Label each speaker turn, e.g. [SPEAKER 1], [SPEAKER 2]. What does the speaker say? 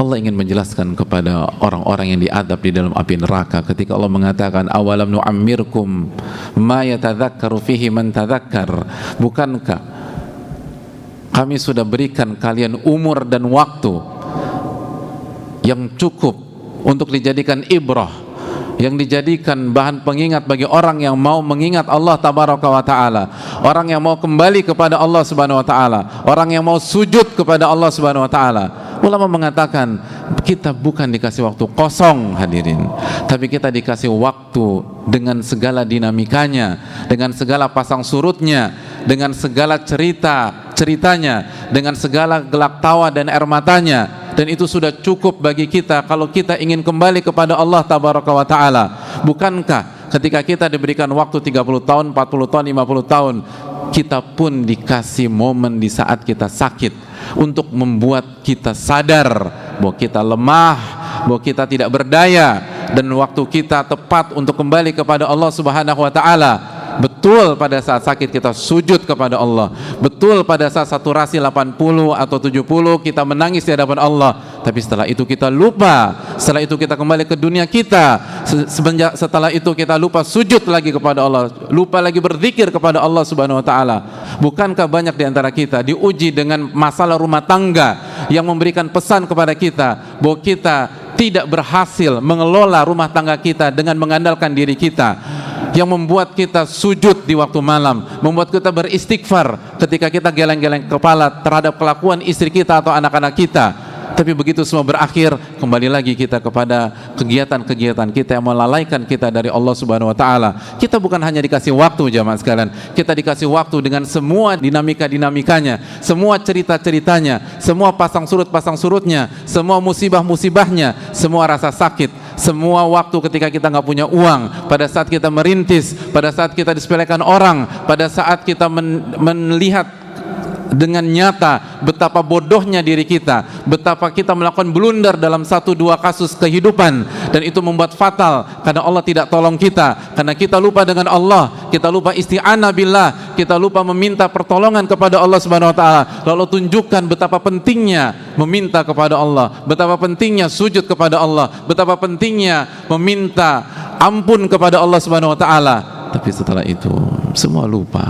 [SPEAKER 1] Allah ingin menjelaskan kepada orang-orang yang diadab di dalam api neraka ketika Allah mengatakan awalam nu'ammirkum ma yatadzakkaru fihi man tadzakkar, bukankah kami sudah berikan kalian umur dan waktu yang cukup untuk dijadikan ibrah, yang dijadikan bahan pengingat bagi orang yang mau mengingat Allah tabaraka wa ta'ala, orang yang mau kembali kepada Allah subhanahu wa ta'ala, orang yang mau sujud kepada Allah subhanahu wa ta'ala. Ulama mengatakan kita bukan dikasih waktu kosong hadirin, tapi kita dikasih waktu dengan segala dinamikanya, dengan segala pasang surutnya, dengan segala ceritanya, dengan segala gelak tawa dan air matanya. Dan itu sudah cukup bagi kita kalau kita ingin kembali kepada Allah tabaraka wa ta'ala. Bukankah ketika kita diberikan waktu 30 tahun, 40 tahun, 50 tahun, kita pun dikasih momen di saat kita sakit untuk membuat kita sadar bahwa kita lemah, bahwa kita tidak berdaya, dan waktu kita tepat untuk kembali kepada Allah subhanahu wa ta'ala. Betul pada saat sakit kita sujud kepada Allah, betul pada saat saturasi 80 atau 70 kita menangis di hadapan Allah, tapi setelah itu kita lupa, setelah itu kita kembali ke dunia kita, setelah itu kita lupa sujud lagi kepada Allah, lupa lagi berzikir kepada Allah subhanahu wa ta'ala. Bukankah banyak di antara kita diuji dengan masalah rumah tangga yang memberikan pesan kepada kita bahwa kita tidak berhasil mengelola rumah tangga kita dengan mengandalkan diri kita, yang membuat kita sujud di waktu malam, membuat kita beristighfar ketika kita geleng-geleng kepala terhadap kelakuan istri kita atau anak-anak kita. Tapi begitu semua berakhir, kembali lagi kita kepada kegiatan-kegiatan kita yang melalaikan kita dari Allah subhanahu wa ta'ala. Kita bukan hanya dikasih waktu jamaah sekalian, kita dikasih waktu dengan semua dinamika-dinamikanya, semua cerita-ceritanya, semua pasang surut-pasang-surutnya, semua musibah-musibahnya, semua rasa sakit, semua waktu ketika kita nggak punya uang, pada saat kita merintis, pada saat kita disepelekan orang, pada saat kita melihat dengan nyata betapa bodohnya diri kita, betapa kita melakukan blunder dalam 1-2 kasus kehidupan, dan itu membuat fatal karena Allah tidak tolong kita, karena kita lupa dengan Allah, kita lupa isti'anah billah, kita lupa meminta pertolongan kepada Allah subhanahu wa ta'ala. Lalu tunjukkan betapa pentingnya meminta kepada Allah, betapa pentingnya sujud kepada Allah, betapa pentingnya meminta ampun kepada Allah subhanahu wa ta'ala. Tapi setelah itu semua lupa.